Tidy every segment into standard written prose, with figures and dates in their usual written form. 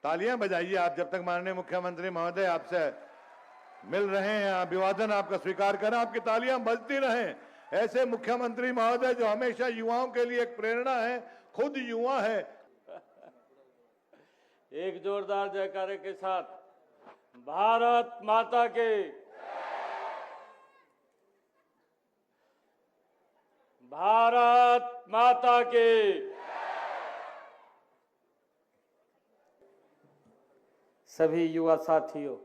तालियां बजाइए आप जब तक माननीय मुख्यमंत्री महोदय आपसे मिल रहे हैं, अभिवादन आपका स्वीकार करें, आपकी तालियां बजती रहें। ऐसे मुख्यमंत्री महोदय जो हमेशा युवाओं के लिए एक प्रेरणा है, खुद युवा है। एक जोरदार जयकारे के साथ भारत माता के, भारत माता के। सभी युवा साथियों,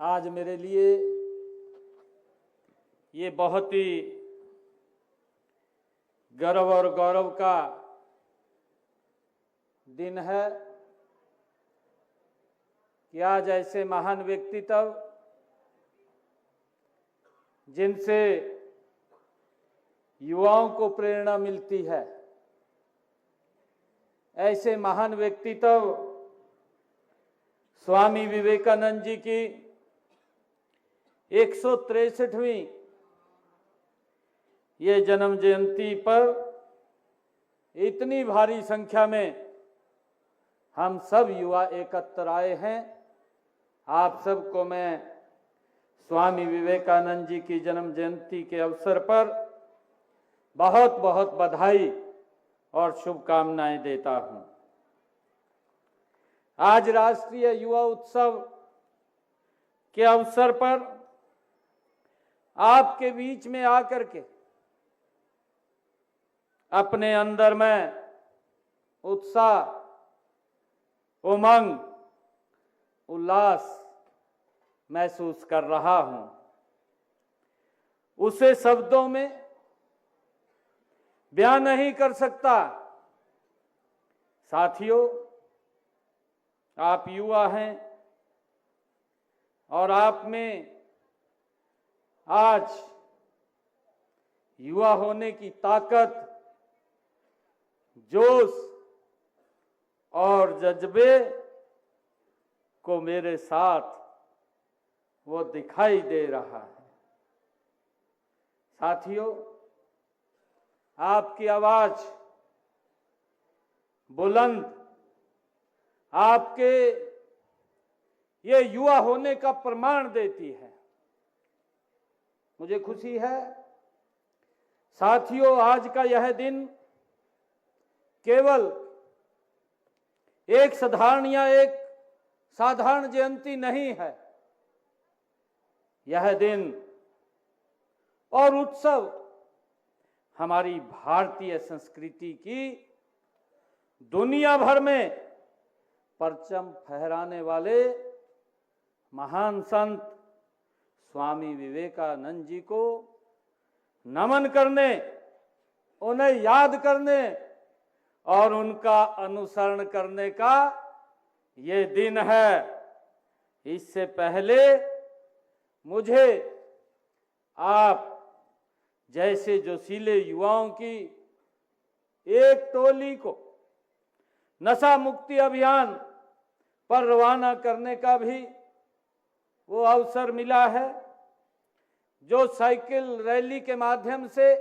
आज मेरे लिए ये बहुत ही गर्व और गौरव का दिन है कि आज ऐसे महान व्यक्तित्व जिनसे युवाओं को प्रेरणा मिलती है, ऐसे महान व्यक्तित्व स्वामी विवेकानंद जी की 163वीं ये जन्म जयंती पर इतनी भारी संख्या में हम सब युवा एकत्र आए हैं। आप सबको मैं स्वामी विवेकानंद जी की जन्म जयंती के अवसर पर बहुत बहुत बधाई और शुभकामनाएं देता हूं। आज राष्ट्रीय युवा उत्सव के अवसर पर आपके बीच में आकर के अपने अंदर में उत्साह, उमंग, उल्लास महसूस कर रहा हूं। उसे शब्दों में बयान नहीं कर सकता। साथियों, आप युवा हैं और आप में आज युवा होने की ताकत, जोश और जज्बे को मेरे साथ वो दिखाई दे रहा है। साथियों, आपकी आवाज बुलंद आपके ये युवा होने का प्रमाण देती है। मुझे खुशी है साथियों, आज का यह दिन केवल एक साधारण जयंती नहीं है। यह दिन और उत्सव हमारी भारतीय संस्कृति की दुनिया भर में परचम फहराने वाले महान संत स्वामी विवेकानंद जी को नमन करने, उन्हें याद करने और उनका अनुसरण करने का ये दिन है। इससे पहले मुझे आप जैसे जोशीले युवाओं की एक टोली को नशा मुक्ति अभियान पर रवाना करने का भी वो अवसर मिला है, जो साइकिल रैली के माध्यम से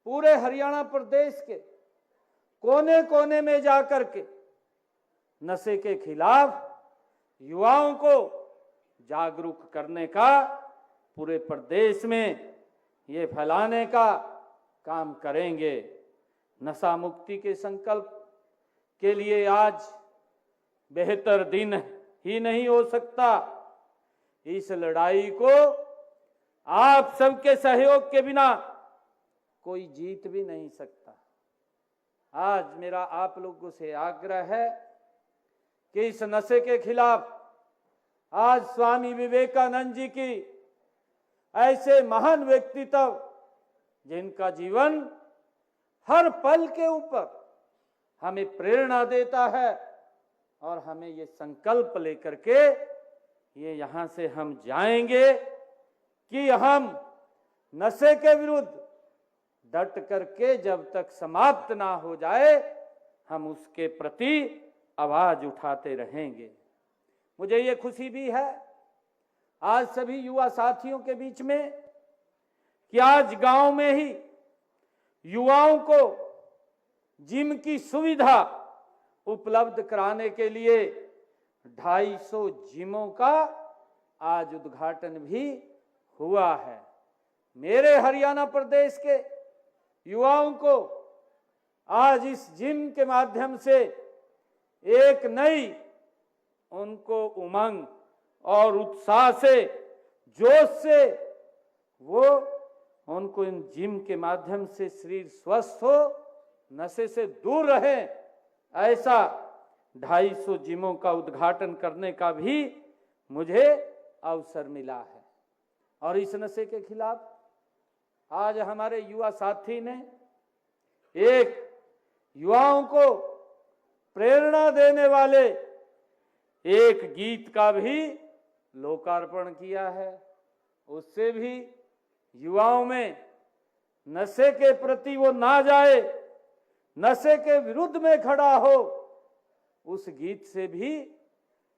पूरे हरियाणा प्रदेश के कोने कोने में जाकर के नशे के खिलाफ युवाओं को जागरूक करने का, पूरे प्रदेश में ये फैलाने का काम करेंगे। नशा मुक्ति के संकल्प के लिए आज बेहतर दिन ही नहीं हो सकता। इस लड़ाई को आप सबके सहयोग के बिना कोई जीत भी नहीं सकता। आज मेरा आप लोगों से आग्रह है कि इस नशे के खिलाफ आज स्वामी विवेकानंद जी की ऐसे महान व्यक्तित्व जिनका जीवन हर पल के ऊपर हमें प्रेरणा देता है, और हमें ये संकल्प लेकर के ये यहाँ से हम जाएंगे कि हम नशे के विरुद्ध डट करके जब तक समाप्त ना हो जाए हम उसके प्रति आवाज उठाते रहेंगे। मुझे ये खुशी भी है आज सभी युवा साथियों के बीच में कि आज गांव में ही युवाओं को जिम की सुविधा उपलब्ध कराने के लिए 250 जिमों का आज उद्घाटन भी हुआ है। मेरे हरियाणा प्रदेश के युवाओं को आज इस जिम के माध्यम से एक नई उनको उमंग और उत्साह से, जोश से, वो उनको इन जिम के माध्यम से शरीर स्वस्थ हो, नशे से दूर रहे, ऐसा 250 जिमों का उद्घाटन करने का भी मुझे अवसर मिला है। और इस नशे के खिलाफ आज हमारे युवा साथी ने एक युवाओं को प्रेरणा देने वाले एक गीत का भी लोकार्पण किया है। उससे भी युवाओं में नशे के प्रति वो ना जाए, नशे के विरुद्ध में खड़ा हो, उस गीत से भी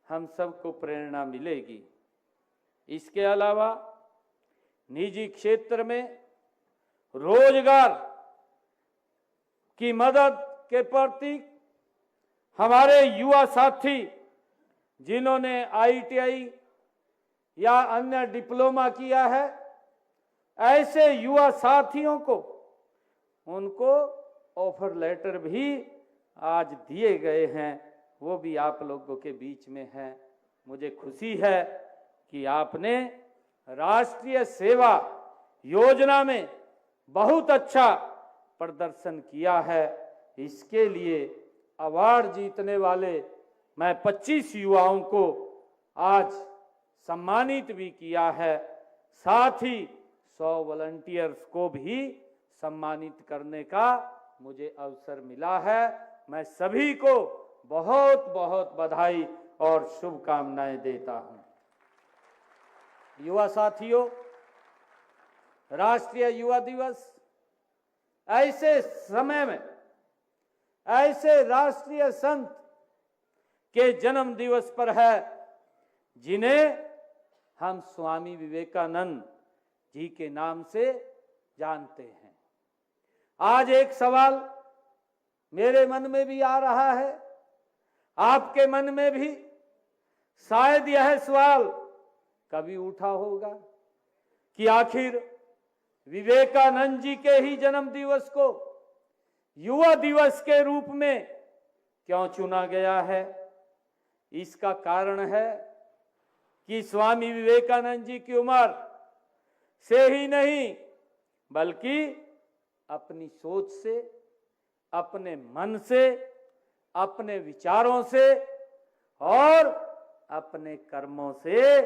हम सबको प्रेरणा मिलेगी। इसके अलावा निजी क्षेत्र में रोजगार की मदद के प्रति हमारे युवा साथी जिन्होंने ITI या अन्य डिप्लोमा किया है, ऐसे युवा साथियों को उनको ऑफर लेटर भी आज दिए गए हैं, वो भी आप लोगों के बीच में है। मुझे खुशी है कि आपने राष्ट्रीय सेवा योजना में बहुत अच्छा प्रदर्शन किया है। इसके लिए अवार्ड जीतने वाले मैं 25 युवाओं को आज सम्मानित भी किया है। साथ ही 100 वॉलंटियर्स को भी सम्मानित करने का मुझे अवसर मिला है। मैं सभी को बहुत बहुत बधाई और शुभकामनाएं देता हूं। युवा साथियों, राष्ट्रीय युवा दिवस ऐसे समय में ऐसे राष्ट्रीय संत के जन्म दिवस पर है जिन्हें हम स्वामी विवेकानंद जी के नाम से जानते हैं। आज एक सवाल मेरे मन में भी आ रहा है, आपके मन में भी शायद यह सवाल कभी उठा होगा कि आखिर विवेकानंद जी के ही जन्म दिवस को युवा दिवस के रूप में क्यों चुना गया है। इसका कारण है कि स्वामी विवेकानंद जी की उम्र से ही नहीं बल्कि अपनी सोच से, अपने मन से, अपने विचारों से और अपने कर्मों से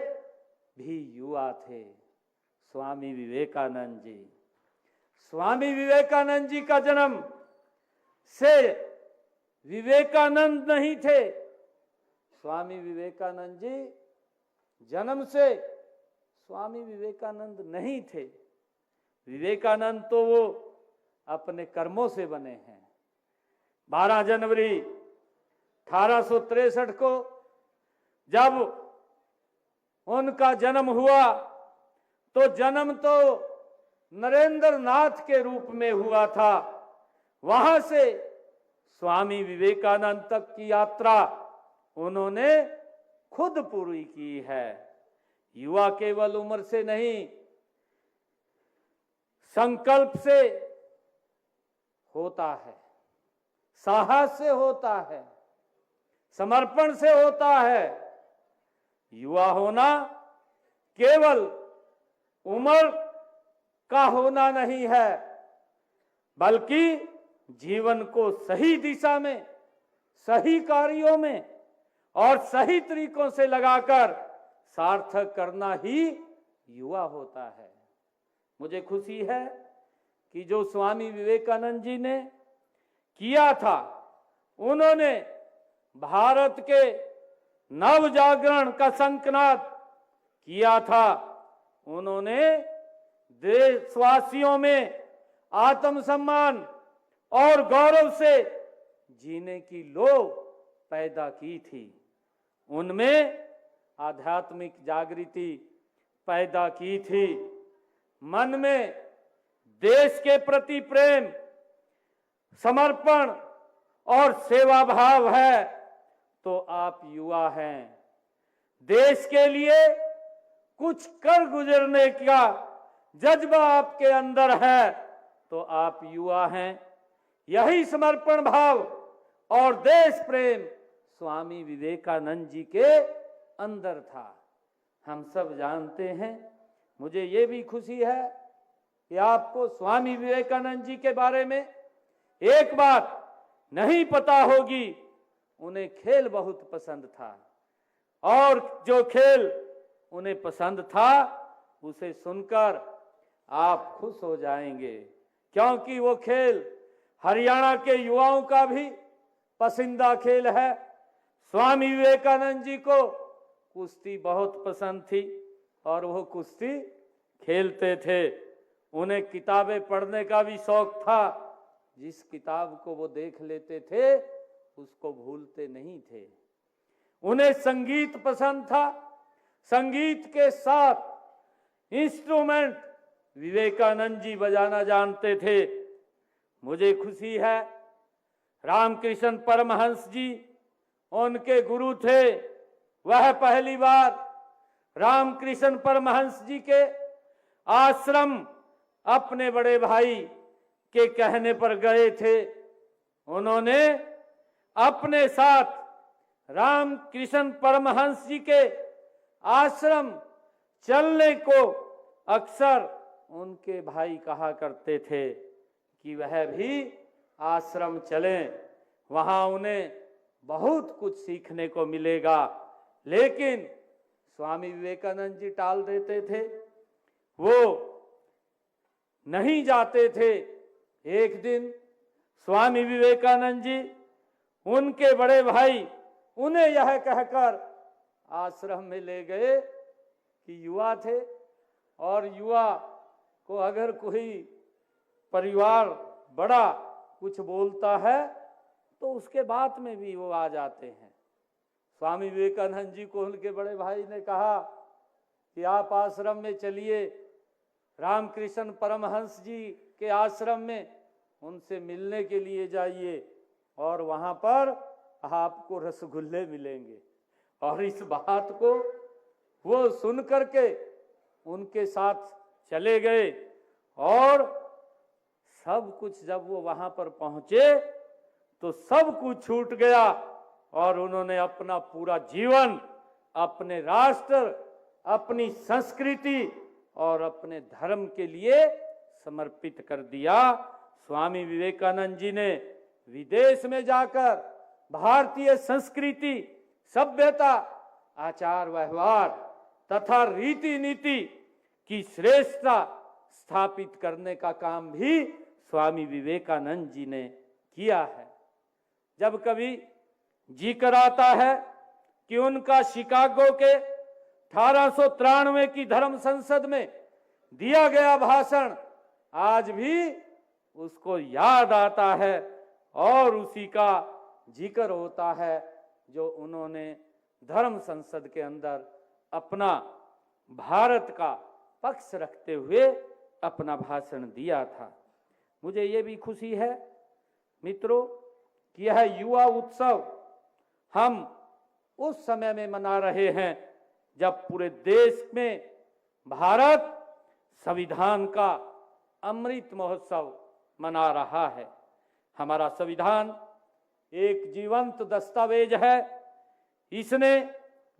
भी युवा थे स्वामी विवेकानंद जी। स्वामी विवेकानंद जी का जन्म से विवेकानंद नहीं थे। स्वामी विवेकानंद जी जन्म से स्वामी विवेकानंद नहीं थे। विवेकानंद तो वो अपने कर्मों से बने हैं। 12 जनवरी 1863 को जब उनका जन्म हुआ तो जन्म तो नरेंद्र नाथ के रूप में हुआ था। वहां से स्वामी विवेकानंद तक की यात्रा उन्होंने खुद पूरी की है। युवा केवल उम्र से नहीं, संकल्प से होता है, साहस से होता है, समर्पण से होता है। युवा होना केवल उम्र का होना नहीं है बल्कि जीवन को सही दिशा में, सही कार्यों में और सही तरीकों से लगाकर सार्थक करना ही युवा होता है। मुझे खुशी है कि जो स्वामी विवेकानंद जी ने किया था, उन्होंने भारत के नव जागरण का संकल्प किया था। उन्होंने देशवासियों में आत्मसम्मान और गौरव से जीने की लोग पैदा की थी। उनमें आध्यात्मिक जागृति पैदा की थी। मन में देश के प्रति प्रेम, समर्पण और सेवा भाव है तो आप युवा हैं। देश के लिए कुछ कर गुजरने का जज्बा आपके अंदर है तो आप युवा हैं। यही समर्पण भाव और देश प्रेम स्वामी विवेकानंद जी के अंदर था। हम सब जानते हैं। मुझे ये भी खुशी है कि आपको स्वामी विवेकानंद जी के बारे में एक बात नहीं पता होगी, उन्हें खेल बहुत पसंद था और जो खेल उन्हें पसंद था उसे सुनकर आप खुश हो जाएंगे, क्योंकि वो खेल हरियाणा के युवाओं का भी पसंदीदा खेल है। स्वामी विवेकानंद जी को कुश्ती बहुत पसंद थी और वो कुश्ती खेलते थे। उन्हें किताबें पढ़ने का भी शौक था। जिस किताब को वो देख लेते थे उसको भूलते नहीं थे। उन्हें संगीत पसंद था। संगीत के साथ इंस्ट्रूमेंट विवेकानंद जी बजाना जानते थे। मुझे खुशी है रामकृष्ण परमहंस जी उनके गुरु थे। वह पहली बार रामकृष्ण परमहंस जी के आश्रम अपने बड़े भाई के कहने पर गए थे। उन्होंने अपने साथ रामकृष्ण परमहंस जी के आश्रम चलने को अक्सर उनके भाई कहा करते थे कि वह भी आश्रम चलें, वहां उन्हें बहुत कुछ सीखने को मिलेगा। लेकिन स्वामी विवेकानंद जी टाल देते थे, वो नहीं जाते थे। एक दिन स्वामी विवेकानंद जी उनके बड़े भाई उन्हें यह कहकर आश्रम में ले गए कि युवा थे और युवा को अगर कोई परिवार बड़ा कुछ बोलता है तो उसके बात में भी वो आ जाते हैं। स्वामी विवेकानंद जी को उनके बड़े भाई ने कहा कि आप आश्रम में चलिए, रामकृष्ण परमहंस जी के आश्रम में उनसे मिलने के लिए जाइए और वहां पर आपको रसगुल्ले मिलेंगे। और इस बात को वो सुन करके उनके साथ चले गए और सब कुछ जब वो वहां पर पहुंचे तो सब कुछ छूट गया और उन्होंने अपना पूरा जीवन अपने राष्ट्र, अपनी संस्कृति और अपने धर्म के लिए समर्पित कर दिया। स्वामी विवेकानंद जी ने विदेश में जाकर भारतीय संस्कृति, सभ्यता, आचार व्यवहार तथा रीति नीति की श्रेष्ठता स्थापित करने का काम भी स्वामी विवेकानंद जी ने किया है। जब कभी जिक्र आता है कि उनका शिकागो के 1893 की धर्म संसद में दिया गया भाषण आज भी उसको याद आता है और उसी का जिक्र होता है जो उन्होंने धर्म संसद के अंदर अपना भारत का पक्ष रखते हुए अपना भाषण दिया था। मुझे ये भी खुशी है मित्रों कि यह युवा उत्सव हम उस समय में मना रहे हैं जब पूरे देश में भारत संविधान का अमृत महोत्सव मना रहा है। हमारा संविधान एक जीवंत दस्तावेज है। इसने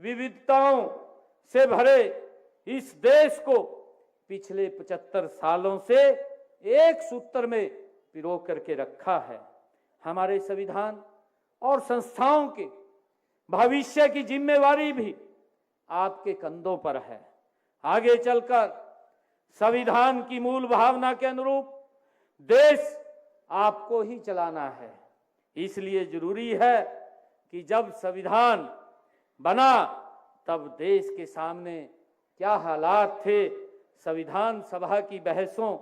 विविधताओं से भरे इस देश को पिछले 75 सालों से एक सूत्र में पिरो करके रखा है। हमारे संविधान और संस्थाओं के भविष्य की जिम्मेवारी भी आपके कंधों पर है। आगे चलकर संविधान की मूल भावना के अनुरूप देश आपको ही चलाना है। इसलिए जरूरी है कि जब संविधान बना तब देश के सामने क्या हालात थे, संविधान सभा की बहसों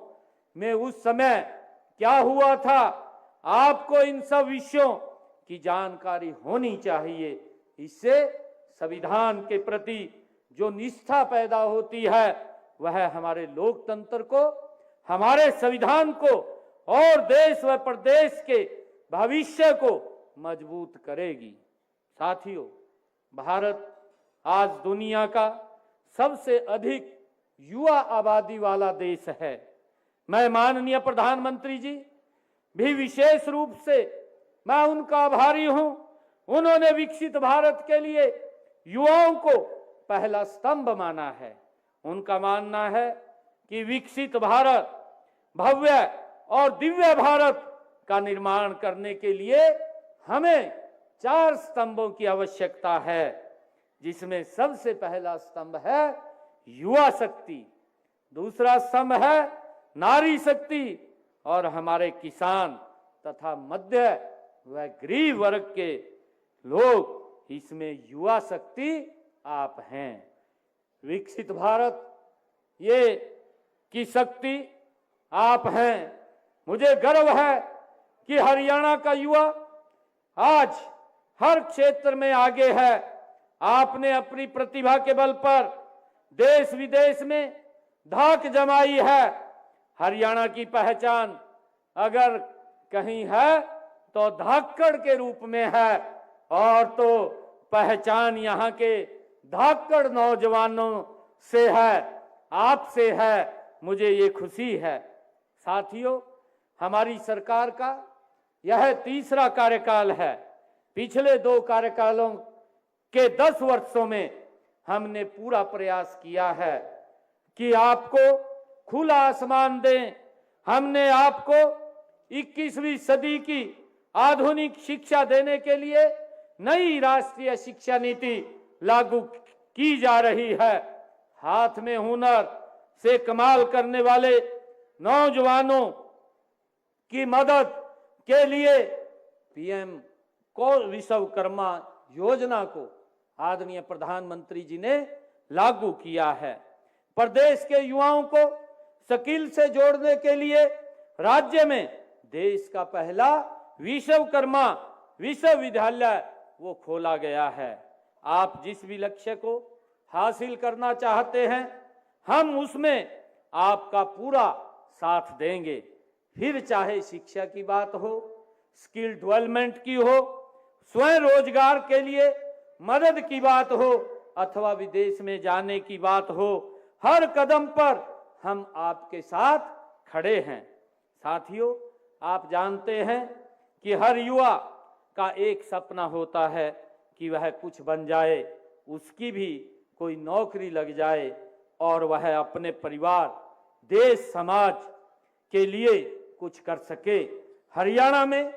में उस समय क्या हुआ था, आपको इन सब विषयों की जानकारी होनी चाहिए। इससे संविधान के प्रति जो निष्ठा पैदा होती है वह हमारे लोकतंत्र को, हमारे संविधान को और देश व प्रदेश के भविष्य को मजबूत करेगी। साथियों, भारत आज दुनिया का सबसे अधिक युवा आबादी वाला देश है। मैं माननीय प्रधानमंत्री जी भी विशेष रूप से मैं उनका आभारी हूं। उन्होंने विकसित भारत के लिए युवाओं को पहला स्तंभ माना है। उनका मानना है कि विकसित भारत, भव्य और दिव्य भारत का निर्माण करने के लिए हमें 4 स्तंभों की आवश्यकता है, जिसमें सबसे पहला स्तंभ है युवा शक्ति, दूसरा स्तंभ है नारी शक्ति और हमारे किसान तथा मध्य व गरीब वर्ग के लोग, इसमें युवा शक्ति आप हैं। विकसित भारत ये की शक्ति आप हैं। मुझे गर्व है कि हरियाणा का युवा आज हर क्षेत्र में आगे है। आपने अपनी प्रतिभा के बल पर देश विदेश में धाक जमाई है। हरियाणा की पहचान अगर कहीं है तो धाकड़ के रूप में है, और तो पहचान यहाँ के धाकड़ नौजवानों से है, आपसे है। मुझे ये खुशी है। साथियों, हमारी सरकार का यह तीसरा कार्यकाल है। पिछले 2 कार्यकालों के 10 वर्षों में हमने पूरा प्रयास किया है कि आपको खुला आसमान दें। हमने आपको 21वीं सदी की आधुनिक शिक्षा देने के लिए नई राष्ट्रीय शिक्षा नीति लागू की जा रही है। हाथ में हुनर से कमाल करने वाले नौजवानों की मदद के लिए पीएम विश्वकर्मा योजना को आदरणीय प्रधानमंत्री जी ने लागू किया है। प्रदेश के युवाओं को स्किल से जोड़ने के लिए राज्य में देश का पहला विश्वकर्मा विश्वविद्यालय वो खोला गया है। आप जिस भी लक्ष्य को हासिल करना चाहते हैं, हम उसमें आपका पूरा साथ देंगे। फिर चाहे शिक्षा की बात हो, स्किल डेवलपमेंट की हो, स्वयं रोजगार के लिए मदद की बात हो, अथवा विदेश में जाने की बात हो, हर कदम पर हम आपके साथ खड़े हैं। साथियों, आप जानते हैं कि हर युवा का एक सपना होता है कि वह कुछ बन जाए, उसकी भी कोई नौकरी लग जाए और वह अपने परिवार, देश, समाज के लिए कुछ कर सके। हरियाणा में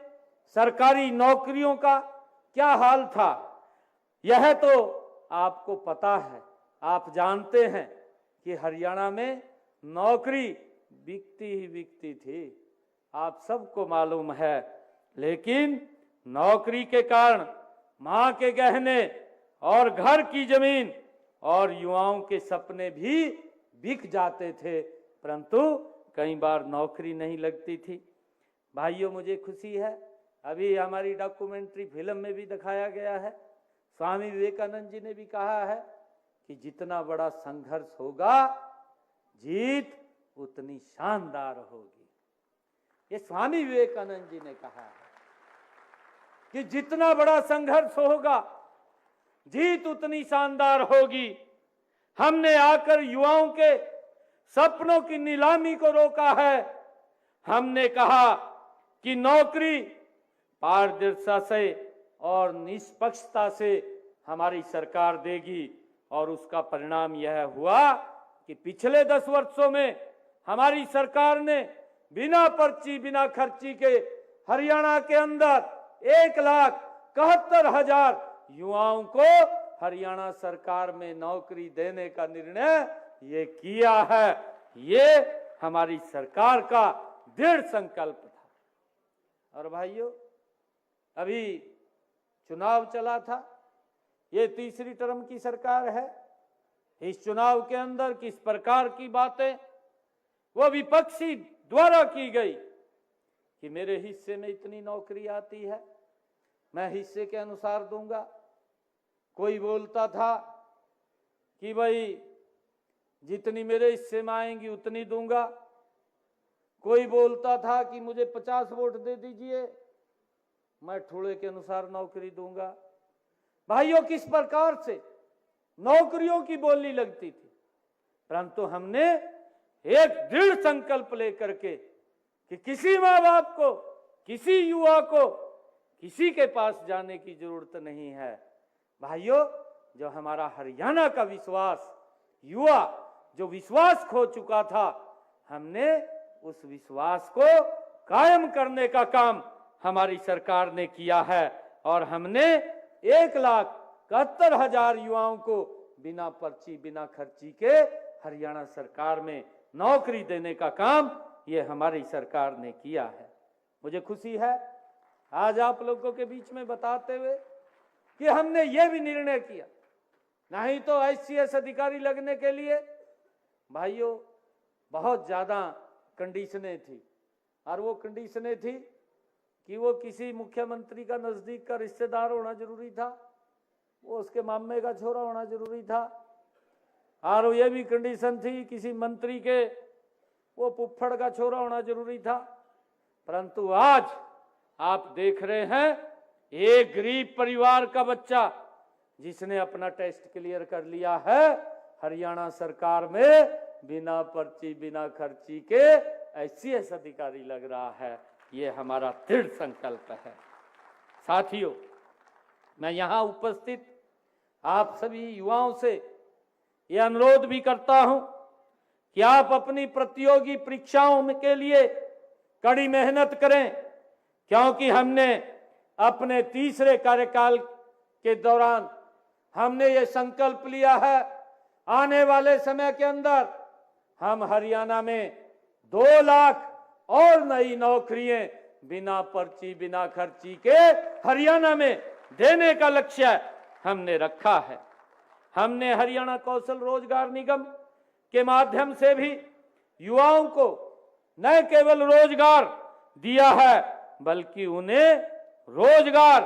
सरकारी नौकरियों का क्या हाल था, यह तो आपको पता है। आप जानते हैं कि हरियाणा में नौकरी बिकती ही बिकती थी, आप सबको मालूम है। लेकिन नौकरी के कारण मां के गहने और घर की जमीन और युवाओं के सपने भी बिक जाते थे, परंतु कई बार नौकरी नहीं लगती थी। भाइयों, मुझे खुशी है, अभी हमारी डॉक्यूमेंट्री फिल्म में भी दिखाया गया है। स्वामी विवेकानंद जी ने भी कहा है कि जितना बड़ा संघर्ष होगा, जीत उतनी शानदार होगी। ये स्वामी विवेकानंद जी ने कहा है कि जितना बड़ा संघर्ष होगा, जीत उतनी शानदार होगी। हमने आकर युवाओं के सपनों की नीलामी को रोका है। हमने कहा कि नौकरी पारदर्शिता से और निष्पक्षता से हमारी सरकार देगी, और उसका परिणाम यह हुआ कि पिछले 10 वर्षों में हमारी सरकार ने बिना पर्ची, बिना खर्ची के हरियाणा के अंदर 1,71,000 युवाओं को हरियाणा सरकार में नौकरी देने का निर्णय ये किया है। ये हमारी सरकार का दृढ़ संकल्प था। और भाइयों, अभी चुनाव चला था, ये तीसरी टर्म की सरकार है। इस चुनाव के अंदर किस प्रकार की बातें वो विपक्षी द्वारा की गई कि मेरे हिस्से में इतनी नौकरी आती है, मैं हिस्से के अनुसार दूंगा। कोई बोलता था कि भाई जितनी मेरे हिस्से में आएंगी उतनी दूंगा। कोई बोलता था कि मुझे 50 वोट दे दीजिए मैं ठूले के अनुसार नौकरी दूंगा। भाइयों, किस प्रकार से नौकरियों की बोली लगती थी, परंतु हमने एक दृढ़ संकल्प लेकर के कि किसी माँ बाप को, किसी युवा को किसी के पास जाने की जरूरत नहीं है। भाइयों, जो हमारा हरियाणा का विश्वास, युवा जो विश्वास खो चुका था, हमने उस विश्वास को कायम करने का काम हमारी सरकार ने किया है और हमने 1,71,000 युवाओं को बिना पर्ची, बिना खर्ची के हरियाणा सरकार में नौकरी देने का काम ये हमारी सरकार ने किया है। मुझे खुशी है आज आप लोगों के बीच में बताते हुए कि हमने ये भी निर्णय किया, नहीं तो ICS अधिकारी लगने के लिए भाइयों बहुत ज्यादा कंडीशनें थी, और वो कंडीशनें थी कि वो किसी मुख्यमंत्री का नजदीक का रिश्तेदार होना जरूरी था, वो उसके मामे का छोरा होना जरूरी था, और ये भी कंडीशन थी किसी मंत्री के वो फुफ्फड़ का छोरा होना जरूरी था। परंतु आज आप देख रहे हैं एक गरीब परिवार का बच्चा जिसने अपना टेस्ट क्लियर कर लिया है, हरियाणा सरकार में बिना पर्ची, बिना खर्ची के ICS अधिकारी लग रहा है। ये हमारा दृढ़ संकल्प है। साथियों, मैं यहां उपस्थित आप सभी युवाओं से ये अनुरोध भी करता हूं कि आप अपनी प्रतियोगी परीक्षाओं के लिए कड़ी मेहनत करें, क्योंकि हमने अपने तीसरे कार्यकाल के दौरान हमने ये संकल्प लिया है, आने वाले समय के अंदर हम हरियाणा में 2 लाख और नई नौकरियां बिना पर्ची, बिना खर्ची के हरियाणा में देने का लक्ष्य हमने रखा है। हमने हरियाणा कौशल रोजगार निगम के माध्यम से भी युवाओं को न केवल रोजगार दिया है, बल्कि उन्हें रोजगार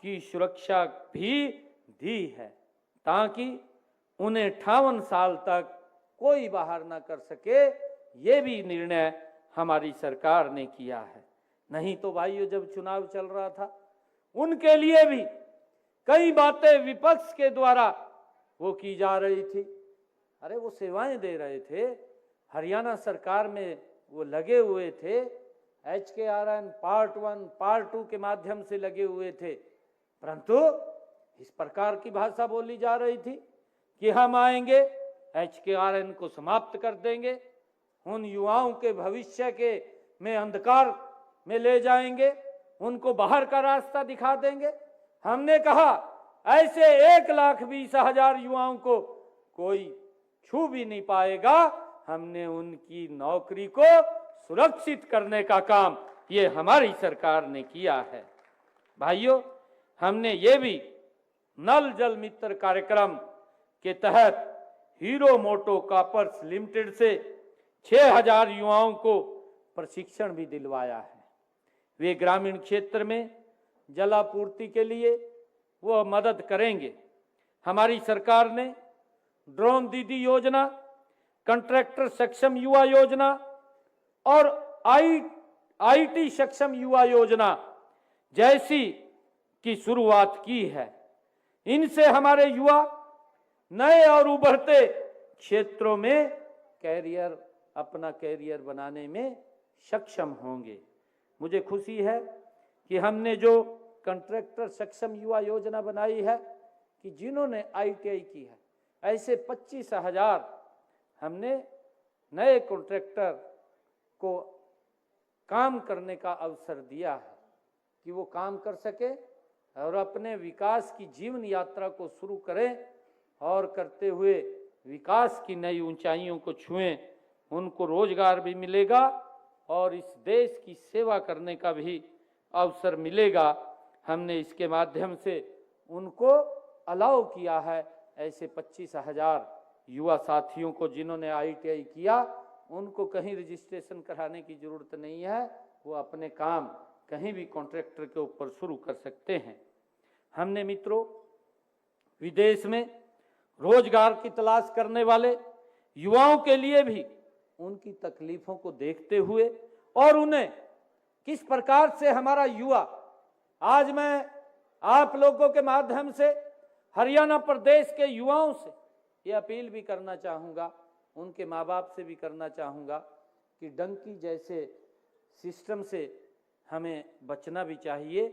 की सुरक्षा भी दी है, ताकि उन्हें 58 साल तक कोई बाहर ना कर सके। ये भी निर्णय हमारी सरकार ने किया है। नहीं तो भाइयों, जब चुनाव चल रहा था उनके लिए भी कई बातें विपक्ष के द्वारा वो की जा रही थी। अरे वो सेवाएं दे रहे थे, हरियाणा सरकार में वो लगे हुए थे, HKRN पार्ट 1 पार्ट 2 के माध्यम से लगे हुए थे, परंतु इस प्रकार की भाषा बोली जा रही थी कि हम आएंगे, HKRN को समाप्त कर देंगे, उन युवाओं के भविष्य के में अंधकार में ले जाएंगे, उनको बाहर का रास्ता दिखा देंगे। हमने कहा ऐसे 1,20,000 युवाओं को कोई छू भी नहीं पाएगा। हमने उनकी नौकरी को सुरक्षित करने का काम ये हमारी सरकार ने किया है। भाइयों, हमने ये भी नल जल मित्र कार्यक्रम के तहत हीरो मोटो कॉपर्स लिमिटेड से 6,000 युवाओं को प्रशिक्षण भी दिलवाया है। वे ग्रामीण क्षेत्र में जलापूर्ति के लिए वो मदद करेंगे। हमारी सरकार ने ड्रोन दीदी योजना, कंट्रैक्टर सक्षम युवा योजना और IT सक्षम युवा योजना जैसी की शुरुआत की है। इनसे हमारे युवा नए और उभरते क्षेत्रों में अपना कैरियर बनाने में सक्षम होंगे। मुझे खुशी है कि हमने जो कंट्रैक्टर सक्षम युवा योजना बनाई है कि जिन्होंने ITI की है, ऐसे 25,000 हमने नए कॉन्ट्रैक्टर को काम करने का अवसर दिया है कि वो काम कर सके और अपने विकास की जीवन यात्रा को शुरू करें और करते हुए विकास की नई ऊंचाइयों को छुएं। उनको रोजगार भी मिलेगा और इस देश की सेवा करने का भी अवसर मिलेगा। हमने इसके माध्यम से उनको अलाउ किया है। ऐसे 25,000 युवा साथियों को जिन्होंने ITI किया, उनको कहीं रजिस्ट्रेशन कराने की जरूरत नहीं है, वो अपने काम कहीं भी कॉन्ट्रैक्टर के ऊपर शुरू कर सकते हैं। हमने मित्रों विदेश में रोजगार की तलाश करने वाले युवाओं के लिए भी उनकी तकलीफों को देखते हुए और उन्हें किस प्रकार से हमारा युवा आज मैं आप लोगों के माध्यम से हरियाणा प्रदेश के युवाओं से ये अपील भी करना चाहूँगा, उनके माँ बाप से भी करना चाहूँगा कि डंकी जैसे सिस्टम से हमें बचना भी चाहिए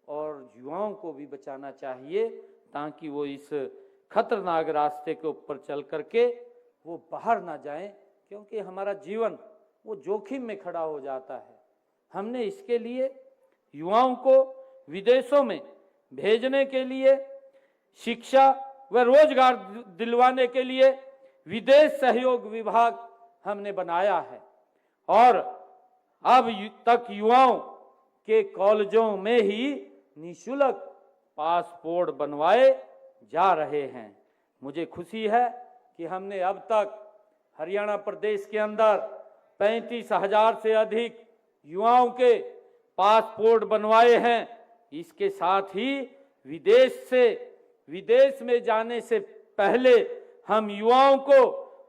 और युवाओं को भी बचाना चाहिए, ताकि वो इस खतरनाक रास्ते के ऊपर चल करके वो बाहर ना जाएं, क्योंकि हमारा जीवन वो जोखिम में खड़ा हो जाता है। हमने इसके लिए युवाओं को विदेशों में भेजने के लिए, शिक्षा व रोजगार दिलवाने के लिए विदेश सहयोग विभाग हमने बनाया है और अब तक युवाओं के कॉलेजों में ही निःशुल्क पासपोर्ट बनवाए जा रहे हैं। मुझे खुशी है कि हमने अब तक हरियाणा प्रदेश के अंदर 35,000 से अधिक युवाओं के पासपोर्ट बनवाए हैं। इसके साथ ही विदेश में जाने से पहले हम युवाओं को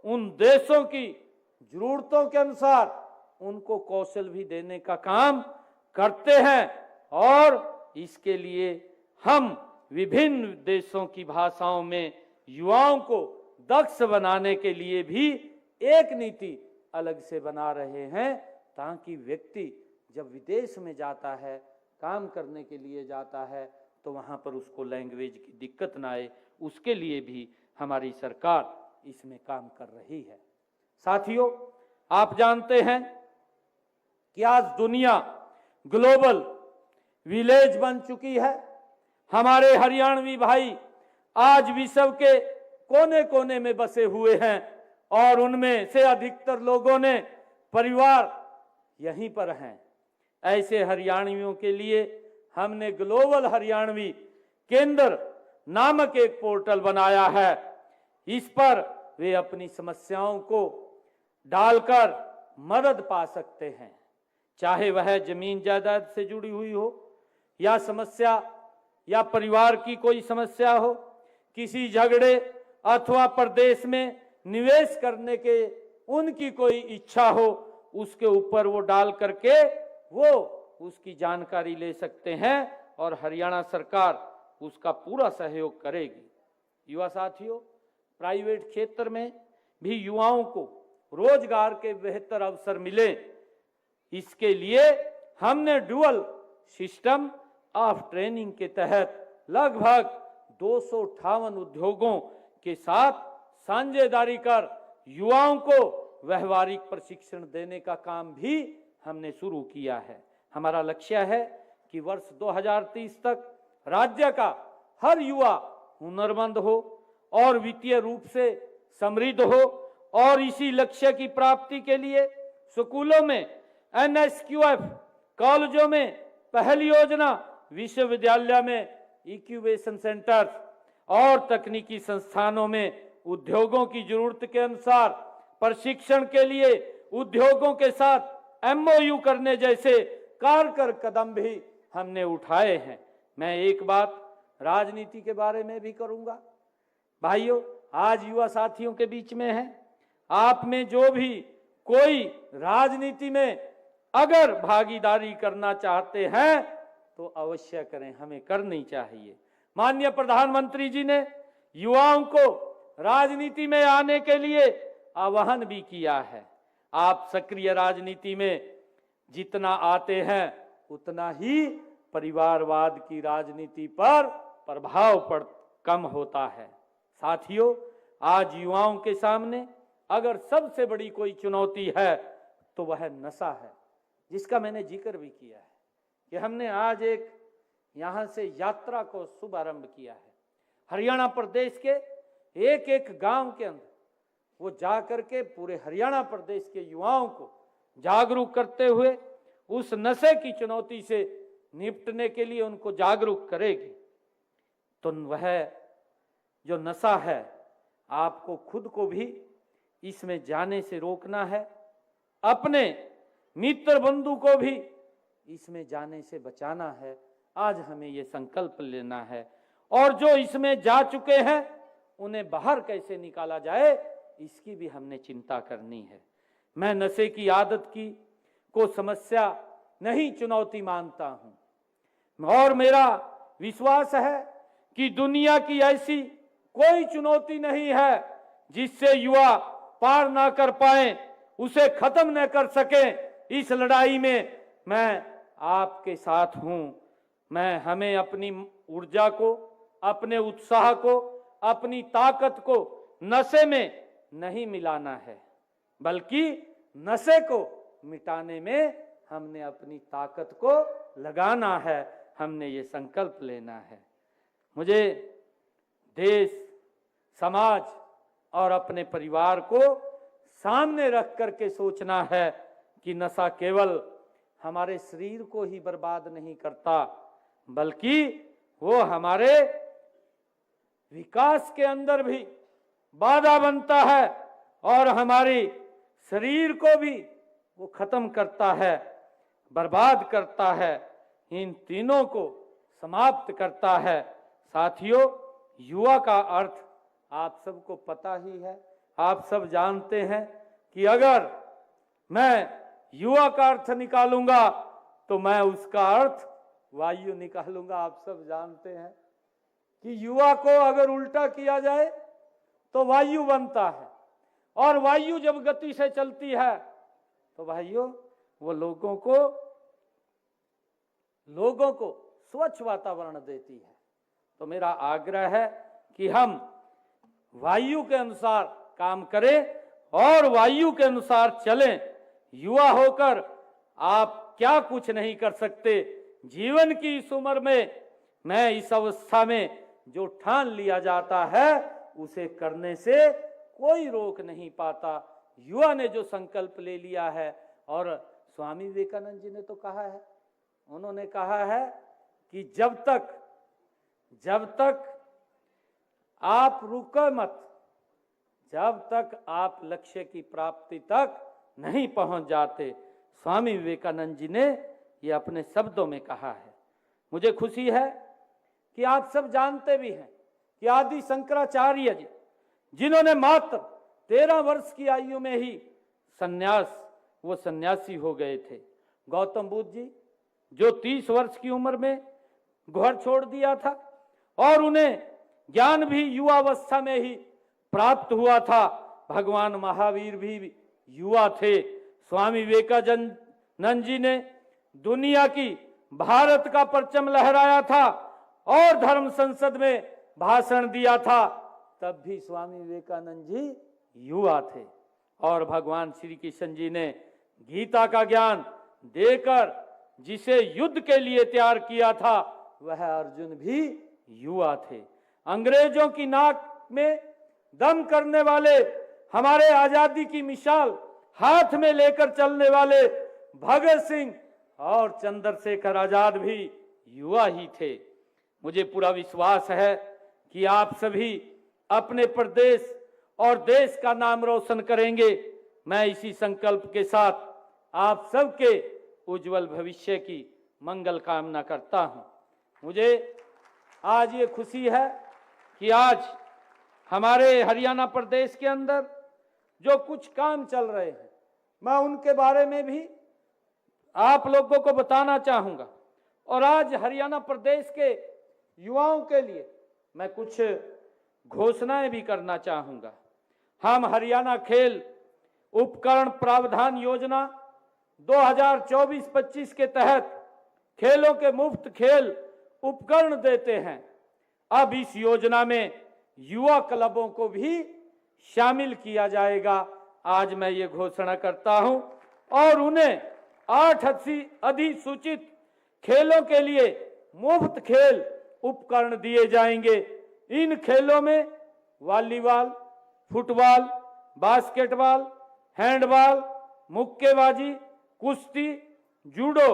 उन देशों की जरूरतों के अनुसार उनको कौशल भी देने का काम करते हैं और इसके लिए हम विभिन्न देशों की भाषाओं में युवाओं को दक्ष बनाने के लिए भी एक नीति अलग से बना रहे हैं, ताकि व्यक्ति जब विदेश में जाता है, काम करने के लिए जाता है, तो वहाँ पर उसको लैंग्वेज की दिक्कत ना आए, उसके लिए भी हमारी सरकार इसमें काम कर रही है। साथियों, आप जानते हैं कि आज दुनिया ग्लोबल विलेज बन चुकी है। हमारे हरियाणवी भाई आज विश्व के कोने कोने में बसे हुए हैं और उनमें से अधिकतर लोगों ने परिवार यहीं पर हैं। ऐसे हरियाणवियों के लिए हमने ग्लोबल हरियाणवी केंद्र नामक एक पोर्टल बनाया है। इस पर वे अपनी समस्याओं को डालकर मदद पा सकते हैं, चाहे वह जमीन जायदाद से जुड़ी हुई हो या समस्या या परिवार की कोई समस्या हो, किसी झगड़े अथवा प्रदेश में निवेश करने के उनकी कोई इच्छा हो, उसके ऊपर वो डाल करके वो उसकी जानकारी ले सकते हैं और हरियाणा सरकार उसका पूरा सहयोग करेगी। युवा साथियों, प्राइवेट क्षेत्र में भी युवाओं को रोजगार के बेहतर अवसर मिले, इसके लिए हमने डुअल सिस्टम ऑफ ट्रेनिंग के तहत लगभग 258 उद्योगों के साथ साझेदारी कर युवाओं को व्यवहारिक प्रशिक्षण देने का काम भी हमने शुरू किया है। हमारा लक्ष्य है कि वर्ष 2030 तक राज्य का हर युवा हुनरमंद हो और वित्तीय रूप से समृद्ध हो और इसी लक्ष्य की प्राप्ति के लिए स्कूलों में NSQF, कॉलेजों में पहल योजना, विश्वविद्यालय में इंक्यूबेशन सेंटर और तकनीकी संस्थानों में उद्योगों की जरूरत के अनुसार प्रशिक्षण के लिए उद्योगों के साथ MOU करने जैसे कारगर कदम भी हमने उठाए हैं। मैं एक बात राजनीति के बारे में भी करूंगा। भाइयों, आज युवा साथियों के बीच में है, आप में जो भी कोई राजनीति में अगर भागीदारी करना चाहते हैं तो अवश्य करें, हमें करनी चाहिए। माननीय प्रधानमंत्री जी ने युवाओं को राजनीति में आने के लिए आह्वान भी किया है। आप सक्रिय राजनीति में जितना आते हैं उतना ही परिवारवाद की राजनीति पर प्रभाव कम होता है। साथियों, आज युवाओं के सामने अगर सबसे बड़ी कोई चुनौती है तो वह नशा है, जिसका मैंने जिक्र भी किया है कि हमने आज एक यहां से यात्रा को शुभारंभ किया है। हरियाणा प्रदेश के एक एक गांव के अंदर वो जाकर के पूरे हरियाणा प्रदेश के युवाओं को जागरूक करते हुए उस नशे की चुनौती से निपटने के लिए उनको जागरूक करेगी। तो वह जो नशा है, आपको खुद को भी इसमें जाने से रोकना है, अपने मित्र बंधु को भी इसमें जाने से बचाना है। आज हमें ये संकल्प लेना है और जो इसमें जा चुके हैं उन्हें बाहर कैसे निकाला जाए, इसकी भी हमने चिंता करनी है। मैं नशे की आदत को समस्या नहीं, चुनौती मानता हूं। और मेरा विश्वास है कि दुनिया की ऐसी कोई चुनौती नहीं है जिससे युवा पार ना कर पाए, उसे खत्म न कर सके। इस लड़ाई में मैं आपके साथ हूं। मैं हमें अपनी ऊर्जा को, अपने उत्साह को, अपनी ताकत को नशे में नहीं मिलाना है, बल्कि नशे को मिटाने में हमने अपनी ताकत को लगाना है। हमने ये संकल्प लेना है। मुझे देश, समाज और अपने परिवार को सामने रख करके सोचना है कि नशा केवल हमारे शरीर को ही बर्बाद नहीं करता, बल्कि वो हमारे विकास के अंदर भी बाधा बनता है और हमारी शरीर को भी वो खत्म करता है, बर्बाद करता है, इन तीनों को समाप्त करता है। साथियों, युवा का अर्थ आप सबको पता ही है। आप सब जानते हैं कि अगर मैं युवा का अर्थ निकालूंगा तो मैं उसका अर्थ वायु निकालूंगा। आप सब जानते हैं कि युवा को अगर उल्टा किया जाए तो वायु बनता है, और वायु जब गति से चलती है तो भाइयों वो लोगों को स्वच्छ वातावरण देती है। तो मेरा आग्रह है कि हम वायु के अनुसार काम करें और वायु के अनुसार चलें। युवा होकर आप क्या कुछ नहीं कर सकते। जीवन की इस उम्र में, मैं इस अवस्था में जो ठान लिया जाता है उसे करने से कोई रोक नहीं पाता। युवा ने जो संकल्प ले लिया है, और स्वामी विवेकानंद जी ने तो कहा है, उन्होंने कहा है कि जब तक आप रुको मत, जब तक आप लक्ष्य की प्राप्ति तक नहीं पहुंच जाते। स्वामी विवेकानंद जी ने ये अपने शब्दों में कहा है। मुझे खुशी है कि आप सब जानते भी हैं कि आदि शंकराचार्य जी, जिन्होंने मात्र 13 वर्ष की आयु में ही वो सन्यासी हो गए थे। गौतम बुद्ध जी, जो 30 वर्ष की उम्र में घर छोड़ दिया था, और उन्हें ज्ञान भी युवावस्था में ही प्राप्त हुआ था। भगवान महावीर भी युवा थे। स्वामी विवेकानंद जी ने दुनिया की, भारत का परचम लहराया था और धर्म संसद में भाषण दिया था, तब भी स्वामी विवेकानंद जी युवा थे। और भगवान श्री कृष्ण जी ने गीता का ज्ञान देकर जिसे युद्ध के लिए तैयार किया था, वह अर्जुन भी युवा थे। अंग्रेजों की नाक में दम करने वाले, हमारे आजादी की मिसाल हाथ में लेकर चलने वाले भगत सिंह और चंद्रशेखर आजाद भी युवा ही थे। मुझे पूरा विश्वास है कि आप सभी अपने प्रदेश और देश का नाम रोशन करेंगे। मैं इसी संकल्प के साथ आप सबके उज्जवल भविष्य की मंगल कामना करता हूं। मुझे आज ये खुशी है कि आज हमारे हरियाणा प्रदेश के अंदर जो कुछ काम चल रहे हैं, मैं उनके बारे में भी आप लोगों को बताना चाहूंगा। और आज हरियाणा प्रदेश के युवाओं के लिए मैं कुछ घोषणाएं भी करना चाहूंगा। हम हरियाणा खेल उपकरण प्रावधान योजना 2024-25 के तहत खेलों के मुफ्त खेल उपकरण देते हैं। अब इस योजना में युवा क्लबों को भी शामिल किया जाएगा। आज मैं ये घोषणा करता हूं, और उन्हें 8 अधिसूचित खेलों के लिए मुफ्त खेल उपकरण दिए जाएंगे। इन खेलों में वॉलीबॉल, फुटबॉल, बास्केटबॉल, हैंडबॉल, मुक्केबाजी, कुश्ती, जूडो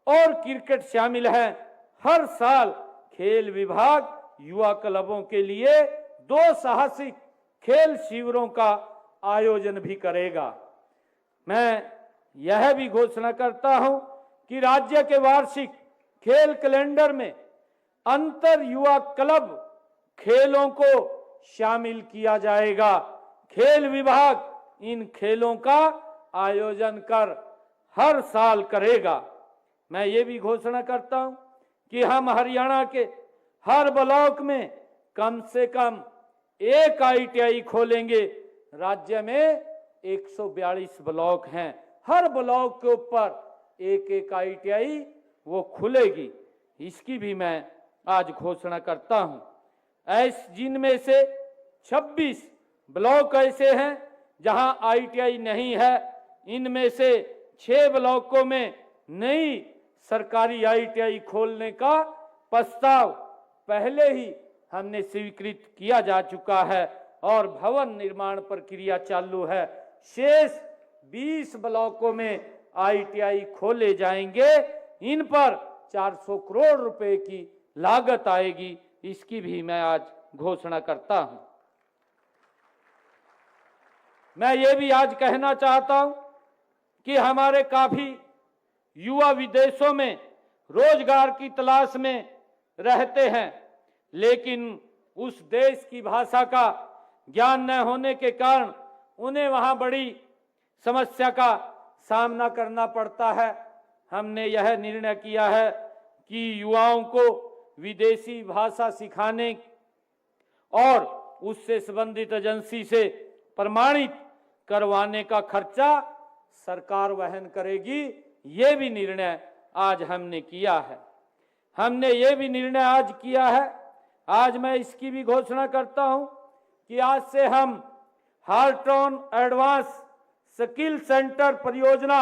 और क्रिकेट शामिल हैं। हर साल खेल विभाग युवा क्लबों के लिए 2 साहसिक खेल शिविरों का आयोजन भी करेगा। मैं यह भी घोषणा करता हूं कि राज्य के वार्षिक खेल कैलेंडर में अंतर युवा क्लब खेलों को शामिल किया जाएगा। खेल विभाग इन खेलों का आयोजन कर हर साल करेगा। मैं ये भी घोषणा करता हूं कि हम हरियाणा के हर ब्लॉक में कम से कम एक ITI खोलेंगे। राज्य में 142 ब्लॉक हैं, हर ब्लॉक के ऊपर एक एक ITI वो खुलेगी, इसकी भी मैं आज घोषणा करता हूं। जिनमें से 26 ब्लॉक ऐसे हैं जहां ITI नहीं है, इनमें से 6 ब्लॉकों में नई सरकारी ITI खोलने का प्रस्ताव पहले ही हमने स्वीकृत किया जा चुका है और भवन निर्माण प्रक्रिया चालू है। शेष 20 ब्लॉकों में ITI खोले जाएंगे, इन पर 400 करोड़ रुपए की लागत आएगी, इसकी भी मैं आज घोषणा करता हूं। मैं ये भी आज कहना चाहता हूं कि हमारे काफी युवा विदेशों में रोजगार की तलाश में रहते हैं, लेकिन उस देश की भाषा का ज्ञान न होने के कारण उन्हें वहां बड़ी समस्या का सामना करना पड़ता है। हमने यह निर्णय किया है कि युवाओं को विदेशी भाषा सिखाने और उससे संबंधित एजेंसी से प्रमाणित करवाने का खर्चा सरकार वहन करेगी। ये भी निर्णय आज हमने किया है। हमने ये भी निर्णय आज किया है, आज मैं इसकी भी घोषणा करता हूं कि आज से हम हार्ट्रॉन एडवांस स्किल सेंटर परियोजना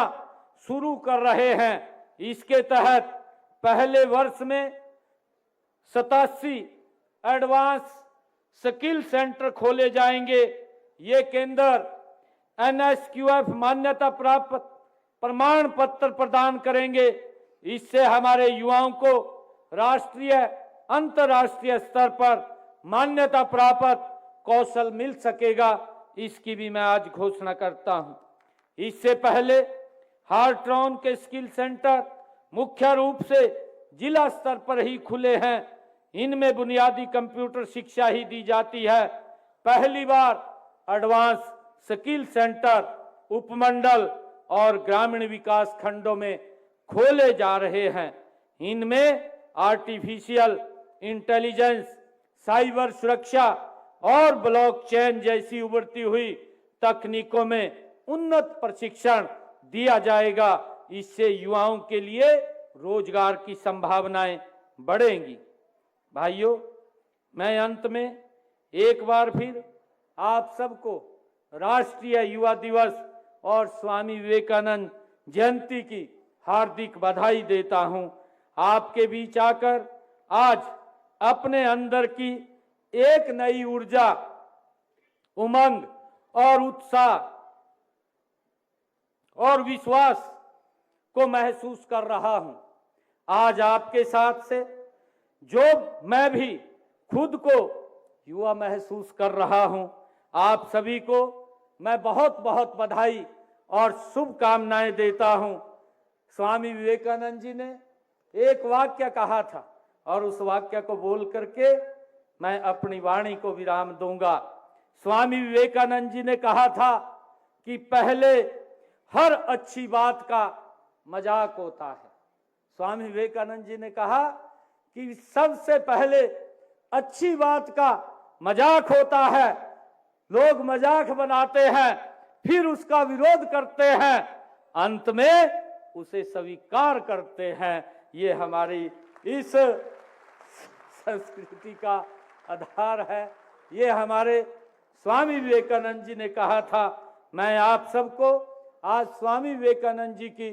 शुरू कर रहे हैं। इसके तहत पहले वर्ष में 87 एडवांस स्किल सेंटर खोले जाएंगे। ये केंद्र NSQF मान्यता प्राप्त प्रमाण पत्र प्रदान करेंगे। इससे हमारे युवाओं को राष्ट्रीय अंतर्राष्ट्रीय स्तर पर मान्यता प्राप्त कौशल मिल सकेगा, इसकी भी मैं आज घोषणा करता हूं। इससे पहले हार्ट्रॉन के स्किल सेंटर मुख्य रूप से जिला स्तर पर ही खुले हैं। इनमें बुनियादी कंप्यूटर शिक्षा ही दी जाती है। पहली बार एडवांस स्किल सेंटर उपमंडल और ग्रामीण विकास खंडों में खोले जा रहे हैं। इनमें आर्टिफिशियल इंटेलिजेंस, साइबर सुरक्षा और ब्लॉकचेन जैसी उभरती हुई तकनीकों में उन्नत प्रशिक्षण दिया जाएगा। इससे युवाओं के लिए रोजगार की संभावनाएं बढ़ेंगी। भाइयों, मैं अंत में एक बार फिर आप सबको राष्ट्रीय युवा दिवस और स्वामी विवेकानंद जयंती की हार्दिक बधाई देता हूं। आपके बीच आकर आज अपने अंदर की एक नई ऊर्जा, उमंग और उत्साह और विश्वास को महसूस कर रहा हूं। आज आपके साथ से जो मैं भी खुद को युवा महसूस कर रहा हूं, आप सभी को मैं बहुत बहुत बधाई और शुभकामनाएं देता हूं। स्वामी विवेकानंद जी ने एक वाक्य कहा था और उस वाक्य को बोल करके मैं अपनी वाणी को विराम दूंगा। स्वामी विवेकानंद जी ने कहा था कि पहले हर अच्छी बात का मजाक होता है। स्वामी विवेकानंद जी ने कहा कि सबसे पहले अच्छी बात का मजाक होता है, लोग मजाक बनाते हैं, फिर उसका विरोध करते हैं, अंत में उसे स्वीकार करते हैं। ये हमारी इस संस्कृति का आधार है। ये हमारे स्वामी विवेकानंद जी ने कहा था। मैं आप सबको आज स्वामी विवेकानंद जी की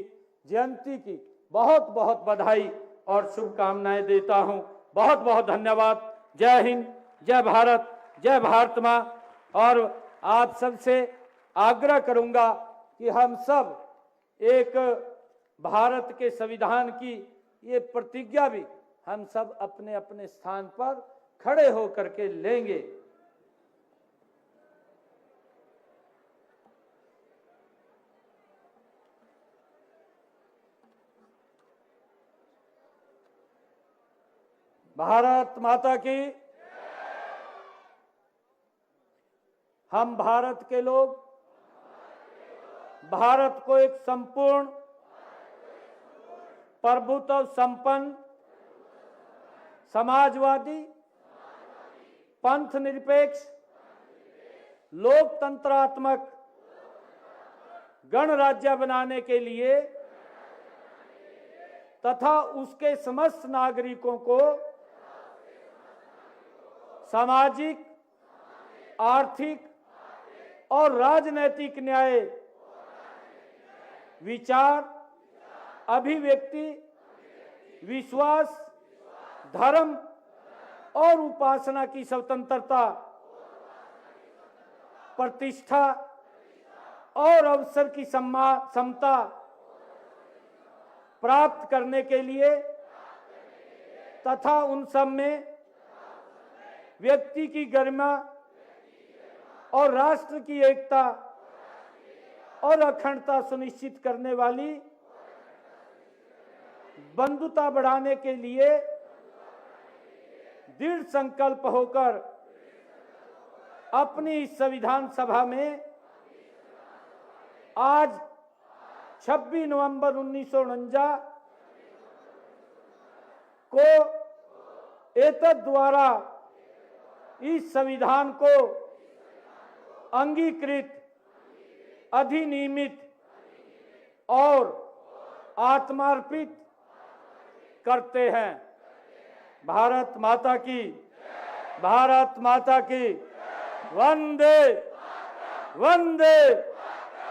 जयंती की बहुत बहुत बधाई और शुभकामनाएं देता हूं। बहुत बहुत धन्यवाद। जय हिंद, जय भारत, जय भारत मां। और आप सबसे आग्रह करूंगा कि हम सब एक भारत के संविधान की ये प्रतिज्ञा भी हम सब अपने अपने स्थान पर खड़े होकर के लेंगे। भारत माता की। हम भारत के लोग भारत को एक संपूर्ण प्रभुत्व संपन्न समाजवादी, पंथ निरपेक्ष, लोकतंत्रात्मक गणराज्य बनाने के लिए तथा उसके समस्त नागरिकों को सामाजिक, आर्थिक और राजनैतिक न्याय, विचार, अभिव्यक्ति, विश्वास, धर्म और उपासना की स्वतंत्रता, प्रतिष्ठा और अवसर की समता प्राप्त करने के लिए तथा उन सब में व्यक्ति की गरिमा और राष्ट्र की एकता और अखंडता सुनिश्चित करने वाली बंधुता बढ़ाने के लिए दृढ़ संकल्प होकर अपनी इस संविधान सभा में आज 26 नवंबर 1949 को एतद द्वारा इस संविधान को अंगीकृत, अधिनियमित और आत्मार्पित करते हैं। भारत माता की, भारत माता की, वंदे वंदे